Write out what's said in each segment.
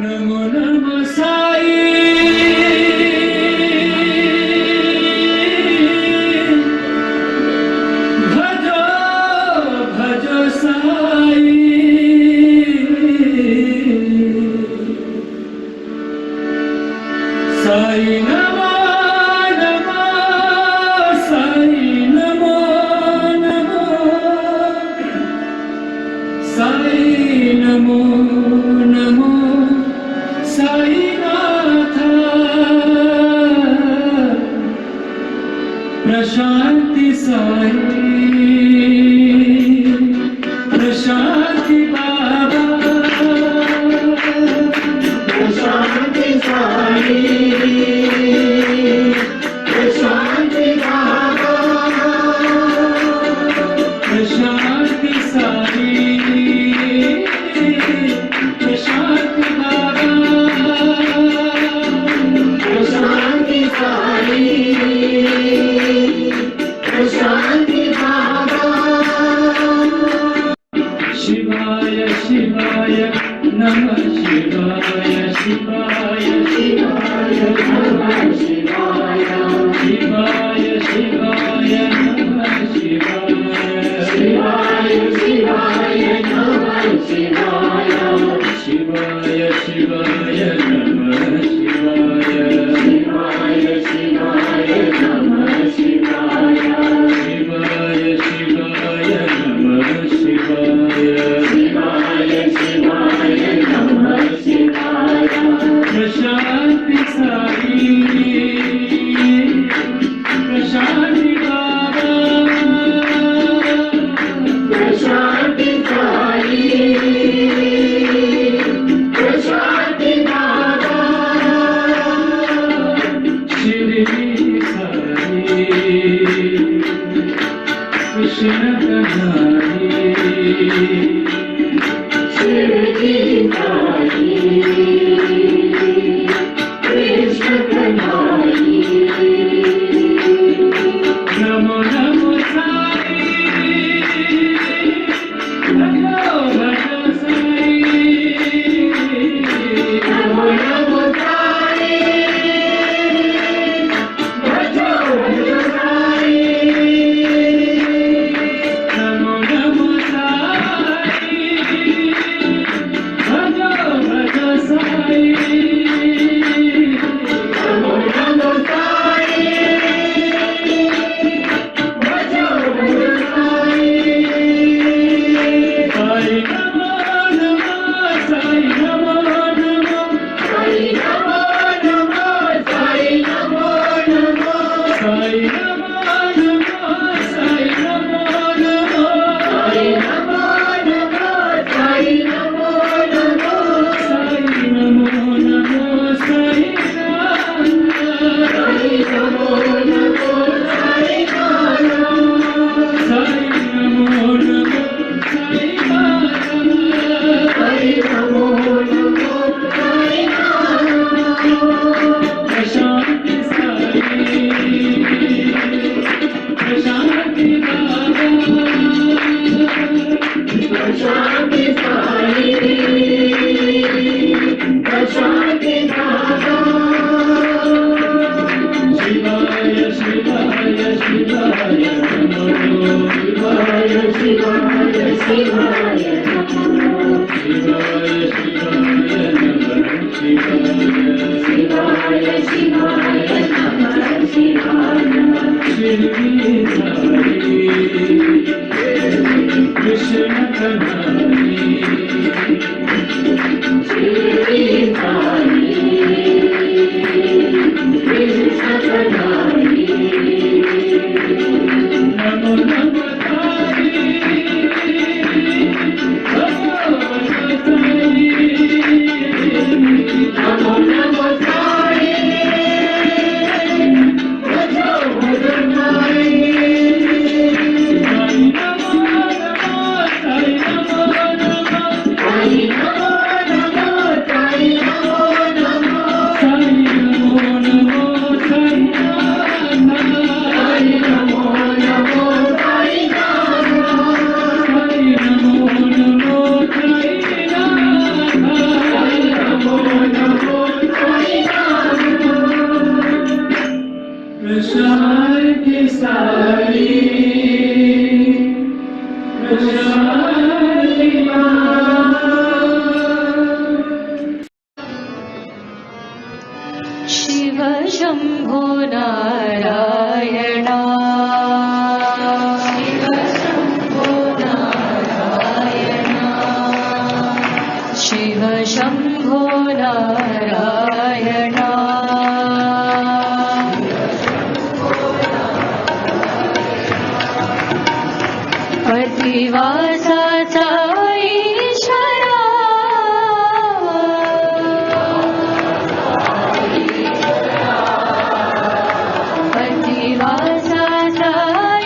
नमो नमो साई भजो भजो साई साई नमो नमो साई नमो नमो साई नमो नमो साईनाथ प्रशांति साई प्रशांति बाबा प्रशांति साई प्रशांति बाबा प्रशांति साई प्रशांति बाबा प्रशांति साई प्रशांति बाबा शिवाय शिवाय नमः शिवाय शिवाय शिवाय नमः शिवाय शिवाय शिवाय नमः शिवाय शिवाय शिवाय नमः शिवाय शिवाय शिवाय नमः शिवाय शिवाय शिवाय नमः शिवाय शिवाय शिवाय नमः शिवाय शिवाय शिवाय नमः शिवाय प्रशांति साई प्रशांति बाबा प्रशांति साई प्रशांति बाबा शिरडी साई कृष्ण कन्हैया शिरडी साई कृष्ण कन्हैया नमो नमो साई भजो भजो साई नमो नमो साई भजो भजो साई नमो नमो साई भजो भजो साई नमो नमो साई भजो भजो साई साई नमो नमो साई नमो नमो साई नमो नमो साई नमो नमो साई नमो नमो साई नमो नमो साई नमो नमो साई नमो नमो साई नमो नमो साई राम साई नमो नमो साई नमो साई नमो नमो साई बाबा साई नमो नमो साई नमो प्रशांति साई प्रशांति बाबा प्रशांति साई प्रशांति बाबा शिवाय शिवाय शिवाय नमो शिवाय शिवाय शिवाय नमो शिवाय शिवाय नमः शिवाय शिवाय शिवाय नमः शिवाय शिरडी साई कृष्ण कन्हैया शिरडी साई कृष्ण कन्हैया नमो नमो साई भजो भजो साई नमो नमो साई भजो भजो साई साई नमो नमो साई नमो शम्भो नारायणा शिव शम्भो नारायणा शिव शम्भो नारायणा पतिवासाचा ईश्वरा पतिवासाचा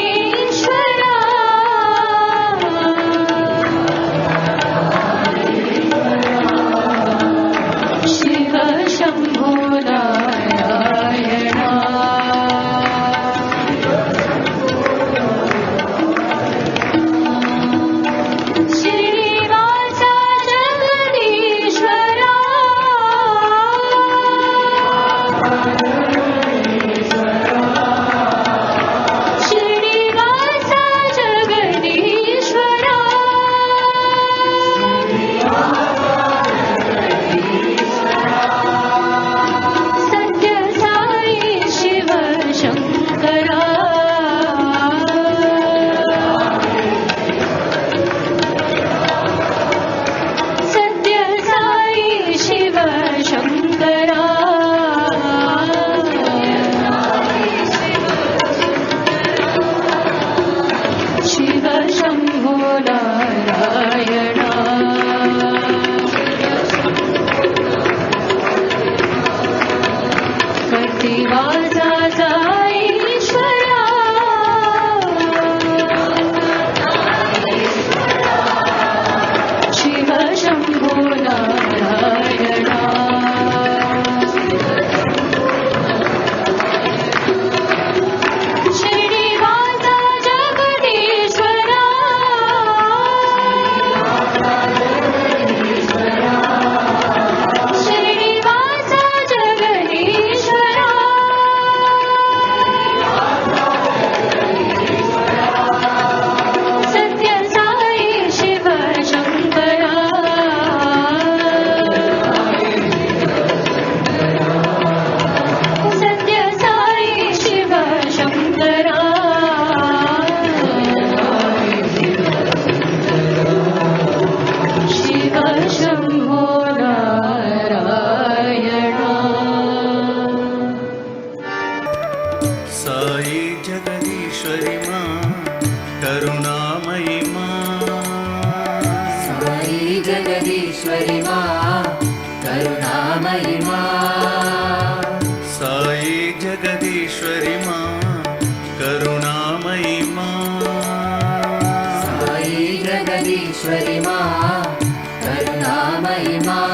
ईश्वरा शिव शम्भो नारायणा श्रीनिवासा जगदीश्वरा श्रीनिवासा जगदीश्वरा सत्य साई शिव शंकरा सत्य साई शिव शंकरा शिव शंभो नारायणा पतिवासाचा ईश्वरा शिव शंभो नारायणा श्रीनिवासा जगदीश्वरा श्रीनिवासा जगदीश्वरा सत्य साई शिव शंकरा सत्य साई शिव शंकरा शिव शंभो नारायणा साई जगदीश्वरी माँ करुणामयी माँ साई जगदीश्वरी माँ करुणामयी माँ साई जगदीश्वरी माँ करुणामयी माँ साई जगदीश्वरी माँ करुणामयी माँ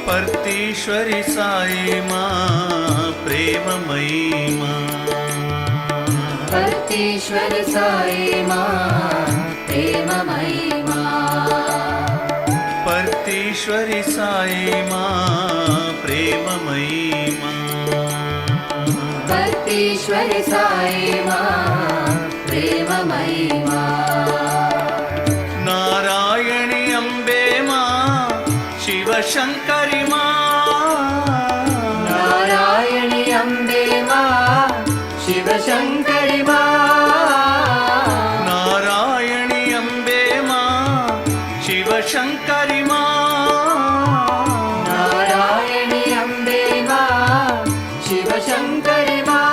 पर्तीश्वरी साई माँ प्रेममयी माँ पर्तीश्वर साई माँ प्रेममयी माँ पर्तीश्वरी साई माँ प्रेममयी माँ पर्तीश्वर साई माँ प्रेममयी माँ नारायणी अम्बे माँ शिवशंकरी माँ नारायणी अम्बे माँ शिवशंकरी माँ नारायणी अम्बे माँ शिवशंकरी माँ नारायणी अम्बे माँ शिवशंकरी माँ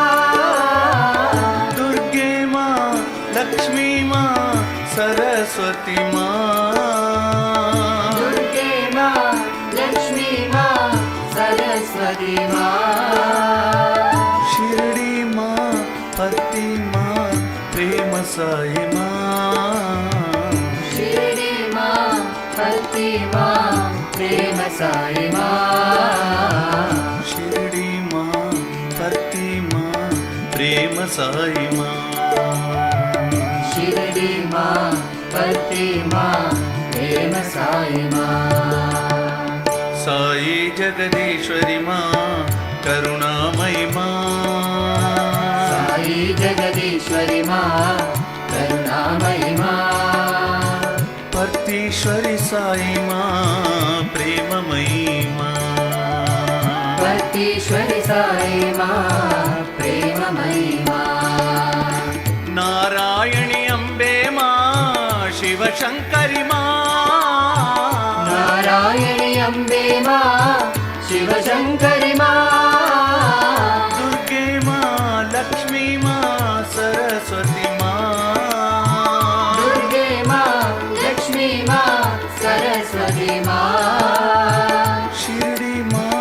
दुर्गे माँ लक्ष्मी माँ सरस्वती माँ दुर्गे माँ लक्ष्मी माँ सरस्वती माँ शिरडी माँ पति माँ प्रेम साई माँ शिरडी माँ पति माँ प्रेम साई माँ शिरडी माँ पति माँ प्रेम साई माँ शिरडी माँ पति माँ प्रेम साई माँ साई जगदीश्वरी माँ करुणामयी माँ साई जगदीश्वरी माँ करुणामयी माँ पर्तीश्वरी साई माँ प्रेममयी माँ जगदीश्वरि साई मां प्रेममयी मां नारायणी अम्बे मां शिवशङ्करि मां नारायणी अम्बे मां शिवशङ्करि मां दुर्गे मां लक्ष्मी मां सरस्वती मां दुर्गे मां लक्ष्मी मां सरस्वती मां शिरडी मां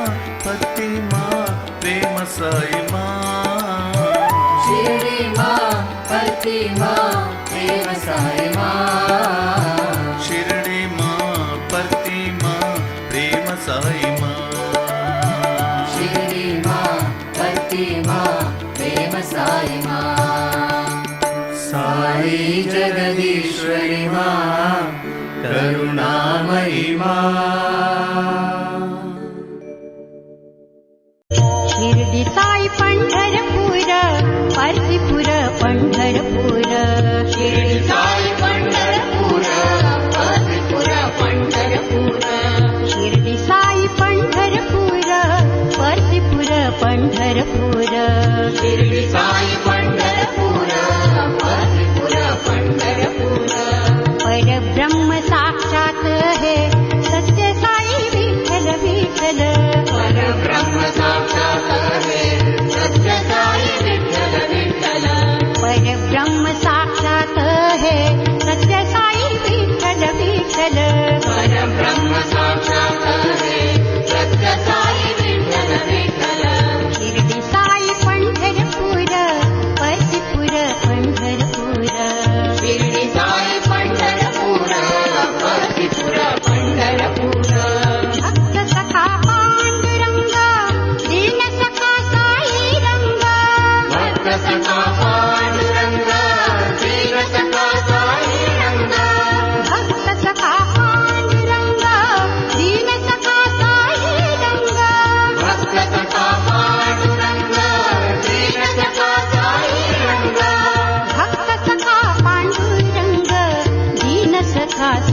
पति मां प्रेम साई मां शिरडी मां पति मां प्रेम साई मां शिरडी मां पति मां प्रेम साई मां शिरडी मां पति मां प्रेम साई मां साई जगदीश्वरी मां करुणामयी मां शिर्डी साई पंढरपूर परतीपूर पंढरपूर शिर्डी साई पंढरपूर परतीपूर पंढरपूर शिर्डी साई पंढरपूर परतीपूर पंढरपूर शिर्डी साई पंढरपूर परतीपूर पंढरपूर परब्रह्म साक्षात है सत्य साई विठ्ठल विठ्ठल परब्रह्म साक्षात है सत्य साई विठ्ठल विठ्ठल परब्रह्म साक्षात है सत्य साई विठ्ठल विठ्ठल परब्रह्म साक्षात है सत्य साई विठ्ठल विठ्ठल शिर्डी साई पंढरपूर परतीपूर पंढरपूर शिर्डी साई पंढरपूर परतीपूर पंढरपूर भक्त सखा पांडुरंग दीन सखा साई रंग भक्त सखा पांडुरंग दीन सखा साई रंग भक्त सखा पांडुरंग दीन सखा साई रंग भक्त सखा पांडुरंग दीन सखा साई रंग भक्त सखा पांडुरंग दीन सखा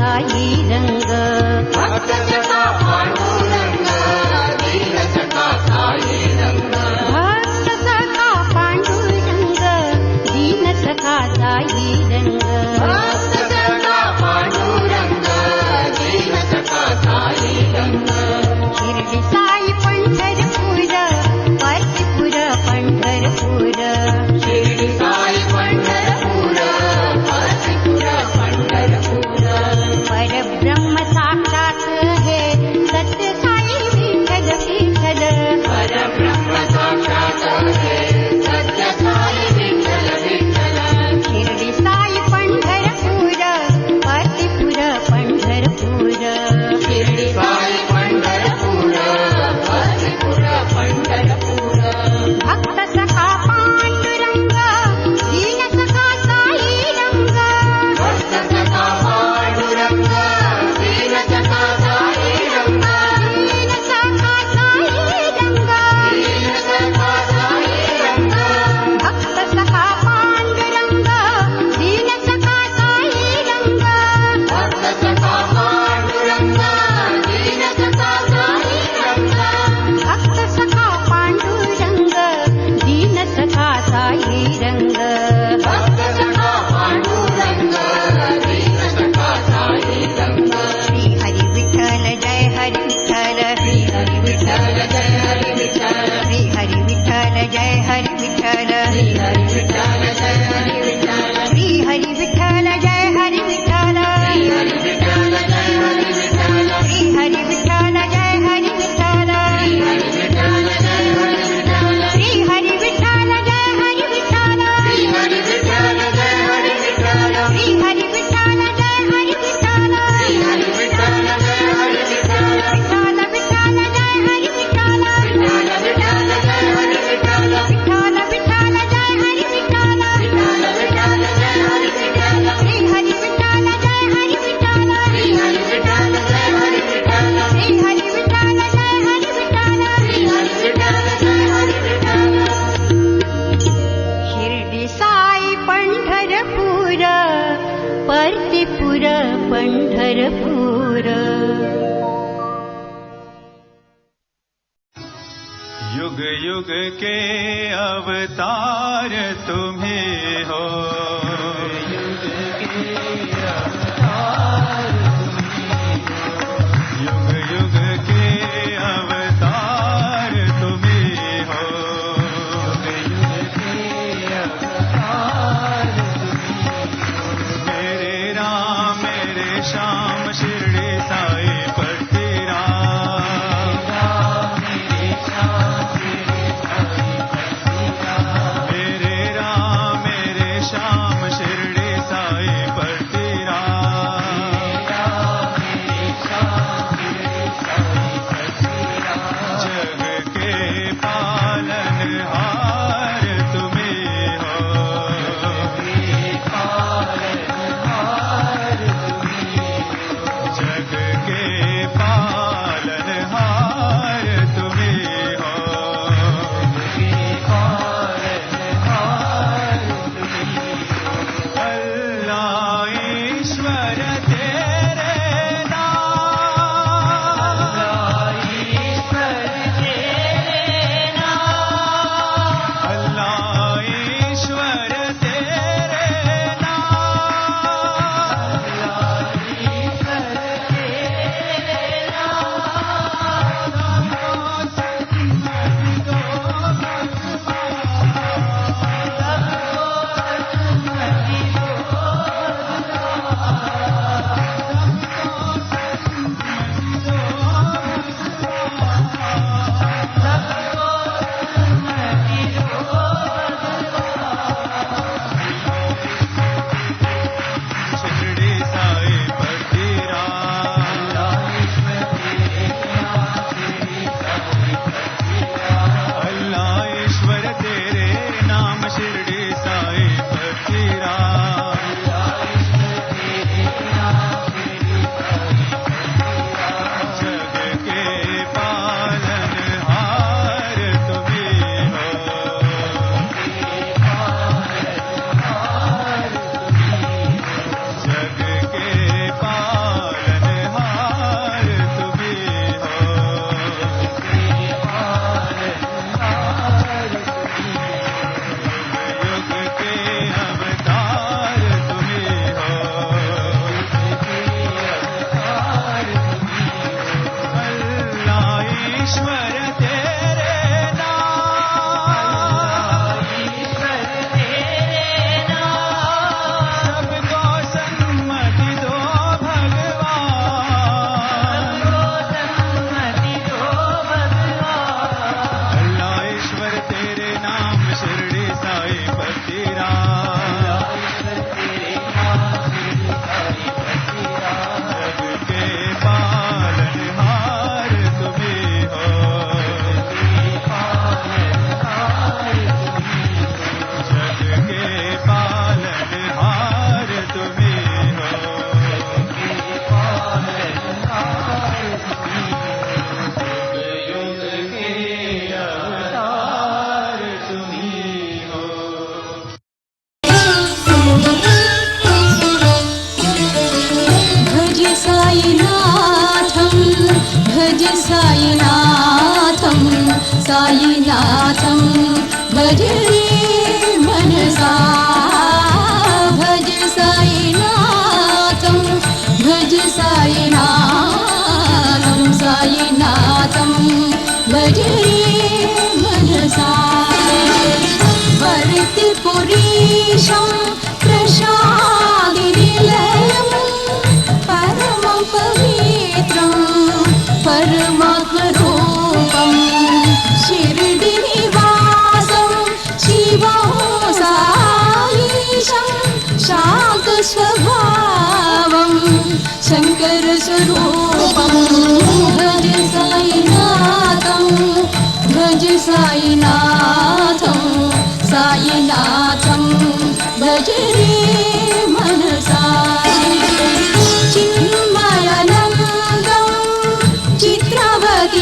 साई रंग भक्त सखा पांडुरंग दीन सखा साई रंग भक्त सखा पांडुरंग दीन सखा साई रंग भक्त सखा पांडुरंग दीन सखा साई रंग शिर्डी साई पंढरपूर परतीपूर पंढरपूर शिर्डी साई पंढरपूर परतीपूर पंढरपूर परब्रह्म साक्षात है सत्य साई विठ्ठल विठ्ठल परब्रह्म साक्षात है सत्य साई विठ्ठल विठ्ठल शिर्डी साई पंढरपूर परतीपूर पंढरपूर शिर्डी साई पंढरपूर परतीपूर पंढरपूर भक्त सखा पांडुरंग दीन सखा साई रंग भक्त सखा पांडुरंग दीन सखा साई रंग दीन सखा साई रंग दीन सखा साई रंग भक्त सखा पांडुरंग दीन सखा साई रंग भक्त सखा पांडुरंग दीन सखा साई रंग भक्त सखा पांडुरंग दीन सखा साई रंग भक्त सखा पांडुरंग दीन सखा साई रंग श्री हरि विठ्ठल जय हरि विठ्ठल श्री हरि विठ्ठल जय हरि विठ्ठल श्री हरि विठ्ठल जय हरि विठ्ठल श्री हरि विठ्ठल जय हरि विठ्ठल श्री हरि विठ्ठल जय हरि विठ्ठल श्री हरि विठ्ठल जय हरि विठ्ठल श्री हरि विठ्ठल जय हरि विठ्ठल श्री हरि विठ्ठल जय हरि विठ्ठल श्री हरि विठ्ठल जय हरि विठ्ठल श्री हरि विठ्ठल जय हरि विठ्ठल श्री हरि विठ्ठल जय हरि विठ्ठल श्री हरि विठ्ठल जय हरि विठ्ठल विठ्ठल विठ्ठल जय हरि विठ्ठल विठ्ठल विठ्ठल जय हरि विठ्ठल विठ्ठल विठ्ठल युग युग के अवतार तुम्हें हो, युग के अवतार युग युग के अवतार तुम्हें हो, युग के अवतार मेरे राम मेरे श्याम शिरडी साई पट्टी साईनाथं भज रे मनसा भज साईनाथं भज साईनाथं साईनाथं भज रे मनसा वर्तिपुरीशं प्रसादिनिलयं परमं पवित्रं परमात्मरूपम् शिरडिनिवासं शिवं साईशं शान्तस्वभावं शङ्करस्वरूपं भज साईनाथं भज साईनाथं साईनाथं भज रे मनसा चिन्मयानन्दं चित्रावती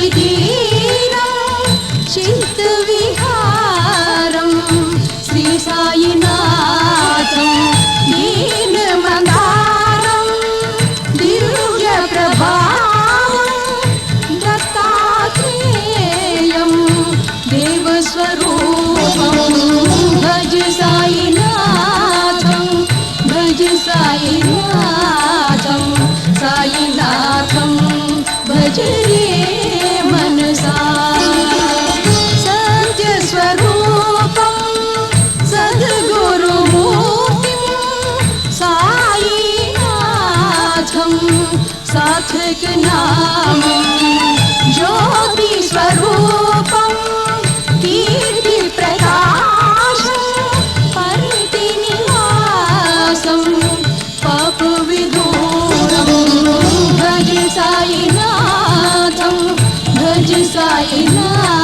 साईनाथं